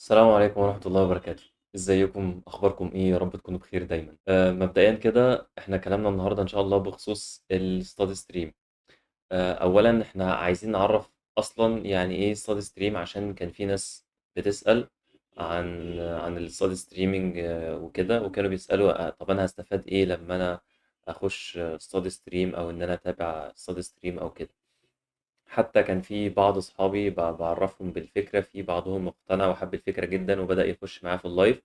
السلام عليكم ورحمة الله وبركاته. ازيكم، اخباركم ايه؟ يا رب تكونوا بخير دايما. مبدئيا كده احنا كلامنا النهارده ان شاء الله بخصوص الستادي ستريم. اولا احنا عايزين نعرف اصلا يعني ايه ستادي ستريم، عشان كان في ناس بتسأل عن الستادي ستريمينج وكده، وكانوا بيسألوا طب انا هستفاد ايه لما انا اخش ستادي ستريم، او ان انا اتابع ستادي ستريم او كده. حتى كان في بعض اصحابي بعرفهم بالفكرة، في بعضهم اقتنع وحب الفكرة جدا وبدأ يخش معايا في اللايف.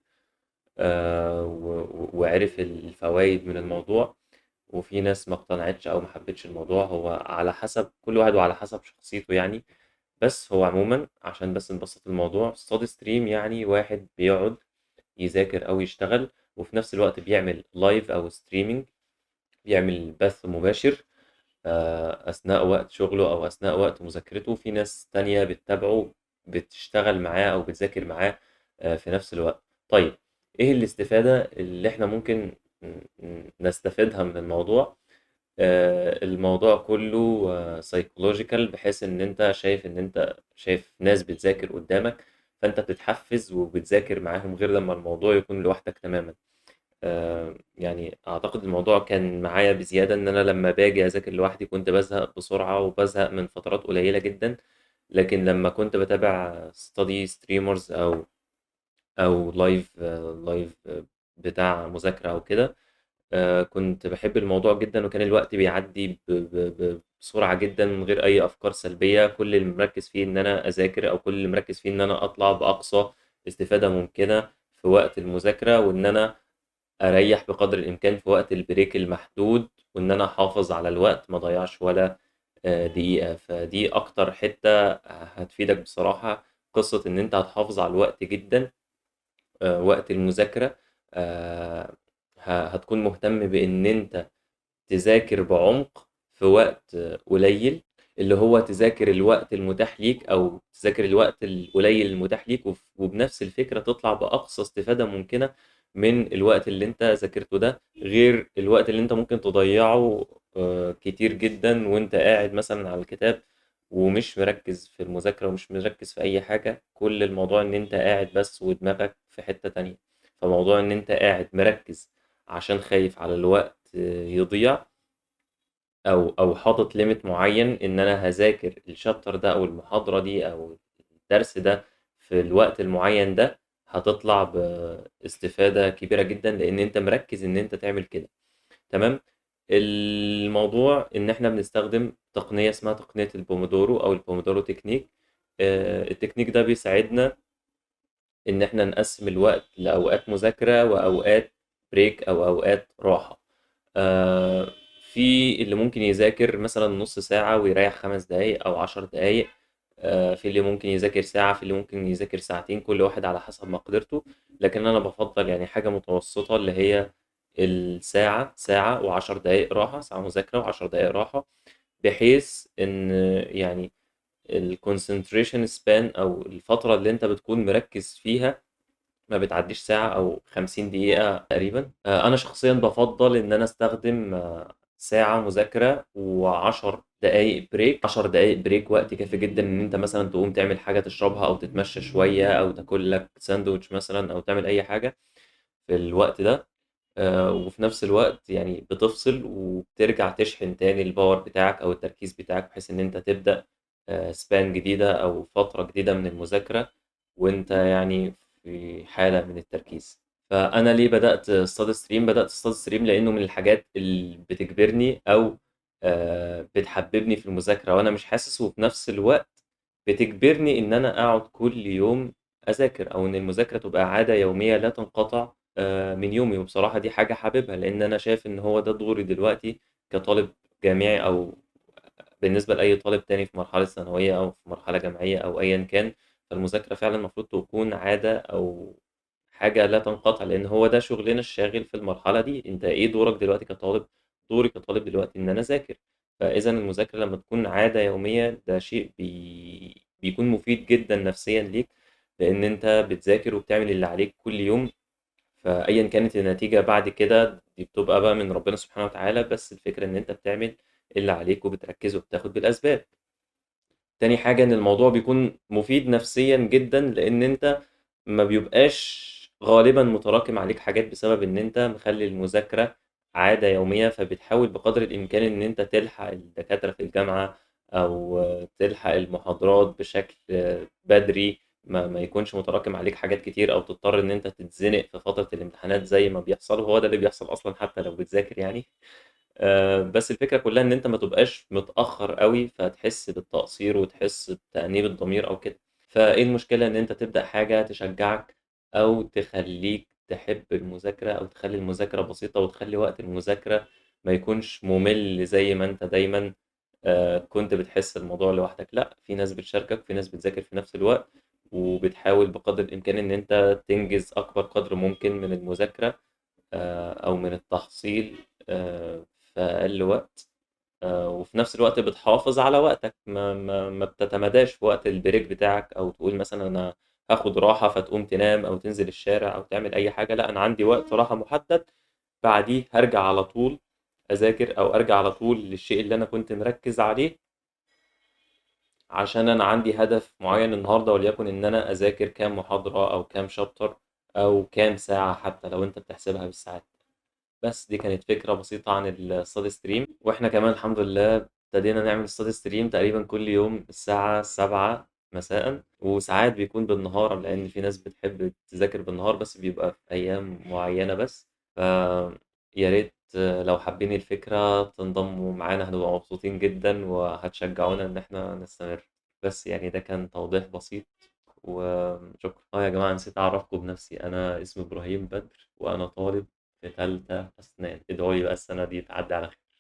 وعرف الفوائد من الموضوع. وفي ناس ما اقتنعتش او ما حبتش الموضوع، هو على حسب كل واحد وعلى حسب شخصيته يعني. بس هو عموما عشان بس نبسط الموضوع، ستادي ستريم يعني واحد بيقعد يذاكر او يشتغل، وفي نفس الوقت بيعمل لايف او ستريمينج، بيعمل بث مباشر أثناء وقت شغله أو أثناء وقت مذاكرته. في ناس تانية بتتابعه، بتشتغل معاه أو بتذاكر معاه في نفس الوقت. طيب، إيه الاستفادة اللي إحنا ممكن نستفيدها من الموضوع؟ الموضوع كله سايكولوجيكال، بحيث إن أنت شايف ناس بتذاكر قدامك، فأنت بتتحفز وبتذاكر معاهم، غير لما الموضوع يكون لوحدك تماما. يعني أعتقد الموضوع كان معايا بزيادة، إن أنا لما باجي أذاكر لوحدي كنت بزهق بسرعة وبزهق من فترات قليلة جدا. لكن لما كنت بتابع ستادي ستريمرز أو لايف بتاع مذاكرة أو كده، كنت بحب الموضوع جدا، وكان الوقت بيعدي بسرعة جدا من غير أي أفكار سلبية. كل اللي مركز فيه إن أنا أذاكر، أو كل اللي مركز فيه إن أنا أطلع بأقصى استفادة ممكنة في وقت المذاكرة، وإن أنا اريح بقدر الامكان في وقت البريك المحدود، وان انا احافظ على الوقت ما ضيعش ولا دقيقة. فدي اكتر حتة هتفيدك بصراحة، قصة ان انت هتحافظ على الوقت جدا. وقت المذاكرة آه، هتكون مهتم بان انت تذاكر بعمق في وقت قليل، اللي هو تذاكر الوقت المتاح ليك، او تذاكر الوقت القليل المتاح ليك، وبنفس الفكرة تطلع بأقصى استفادة ممكنة من الوقت اللي انت ذاكرته ده، غير الوقت اللي انت ممكن تضيعه كتير جدا وانت قاعد مثلا على الكتاب، ومش مركز في المذاكرة ومش مركز في أي حاجة. كل الموضوع إن أنت قاعد بس ودماغك في حتة تانية. فموضوع إن أنت قاعد مركز عشان خايف على الوقت يضيع، او حاطط ليميت معين ان انا هذاكر الشابتر ده او المحاضرة دي او الدرس ده في الوقت المعين ده، هتطلع باستفادة كبيرة جدا لان انت مركز ان انت تعمل كده. تمام. الموضوع ان احنا بنستخدم تقنية اسمها تقنية البومودورو او البومودورو تكنيك. التكنيك ده بيساعدنا ان احنا نقسم الوقت لاوقات مذاكرة واوقات بريك او اوقات راحة. آه، في اللي ممكن يذاكر مثلا نص ساعة ويريح 5 دقايق أو 10 دقايق. في اللي ممكن يذاكر ساعة، في اللي ممكن يذاكر ساعتين، كل واحد على حسب مقدرته. لكن أنا بفضل يعني حاجة متوسطة، اللي هي الساعة، ساعة و10 دقايق راحة، ساعة مذاكرة و10 دقايق راحة، بحيث إن يعني الكونسنتريشن سبان أو الفترة اللي أنت بتكون مركز فيها ما بتعديش ساعة أو 50 دقيقة تقريبا. أنا شخصيا بفضل إن أنا أستخدم ساعة مذاكرة و10 دقايق بريك. 10 دقايق بريك وقت كافي جدا إن أنت مثلا تقوم تعمل حاجة تشربها، أو تتمشى شوية، أو تاكل لك ساندوتش مثلا، أو تعمل أي حاجة في الوقت ده. وفي نفس الوقت يعني بتفصل وبترجع تشحن تاني الباور بتاعك أو التركيز بتاعك، بحيث إن أنت تبدأ سبان جديدة أو فترة جديدة من المذاكرة وأنت يعني في حالة من التركيز. فأنا ليه بدأت ستادي ستريم؟ بدأت ستادي ستريم لأنه من الحاجات اللي بتجبرني أو بتحببني في المذاكرة وأنا مش حاسس، وفي نفس الوقت بتجبرني إن أنا أقعد كل يوم أذاكر، أو إن المذاكرة تبقى عادة يومية لا تنقطع من يومي. وبصراحة دي حاجة حاببها، لأن أنا شايف إن هو ده دوري دلوقتي كطالب جامعي، أو بالنسبة لأي طالب تاني في مرحلة ثانوية أو في مرحلة جامعية أو أيا كان. فالمذاكرة فعلا المفروض تكون عادة أو حاجة لا تنقطع، لأن هو ده شغلنا الشاغل في المرحلة دي. أنت إيه دورك دلوقتي كطالب؟ دوري كطالب دلوقتي إن أنا أذاكر. فإذا المذاكرة لما تكون عادة يومية، ده شيء بيكون مفيد جدا نفسيا ليك، لأن أنت بتذاكر وبتعمل اللي عليك كل يوم. فأيا كانت النتيجة بعد كده دي بتبقى بقى من ربنا سبحانه وتعالى، بس الفكرة إن أنت بتعمل اللي عليك وبتركز وبتاخد بالأسباب. تاني حاجة إن الموضوع بيكون مفيد نفسيا جدا، لأن أنت ما بيبقاش غالبا متراكم عليك حاجات بسبب ان انت مخلي المذاكرة عادة يومية، فبتحاول بقدر الامكان ان انت تلحق الدكاترة في الجامعة او تلحق المحاضرات بشكل بدري، ما يكونش متراكم عليك حاجات كتير او تضطر ان انت تتزنق في فترة الامتحانات زي ما بيحصل. وهو ده اللي بيحصل اصلا حتى لو بتذاكر يعني. بس الفكرة كلها ان انت ما تبقاش متأخر قوي فتحس بالتقصير وتحس بتأنيب الضمير او كده. فايه المشكلة ان انت تبدأ حاجة تشجعك او تخليك تحب المذاكرة او تخلي المذاكرة بسيطة وتخلي وقت المذاكرة ما يكونش ممل زي ما انت دايما كنت بتحس الموضوع لوحدك. لا، في ناس بتشاركك، في ناس بتذاكر في نفس الوقت، وبتحاول بقدر الامكان ان انت تنجز اكبر قدر ممكن من المذاكرة او من التحصيل في اقل وقت. وفي نفس الوقت بتحافظ على وقتك، ما بتتمداش في وقت البريك بتاعك او تقول مثلا انا هاخد راحة فتقوم تنام او تنزل الشارع او تعمل اي حاجة. لا، انا عندي وقت راحة محدد، بعديه هرجع على طول اذاكر او ارجع على طول للشيء اللي انا كنت مركز عليه، عشان انا عندي هدف معين النهاردة، وليكن ان انا اذاكر كام محاضرة او كام شابتر او كام ساعة حتى لو انت بتحسبها بالساعات. بس دي كانت فكرة بسيطة عن الستادي ستريم. واحنا كمان الحمد لله ابتدينا نعمل ستادي ستريم تقريبا كل يوم الساعة 7 مساء، وساعات بيكون بالنهار لأن في ناس بتحب تذاكر بالنهار، بس بيبقى في أيام معينة بس. ف يا ريت لو حابين الفكرة تنضموا معانا، هنبقى مبسوطين جدا وهتشجعونا إن احنا نستمر. بس يعني ده كان توضيح بسيط وشكرا. يا جماعة نسيت أعرفكم بنفسي، أنا اسمي إبراهيم بدر وأنا طالب في تالتة أسنان. ادعوا لي بقى السنة دي تعدي على خير.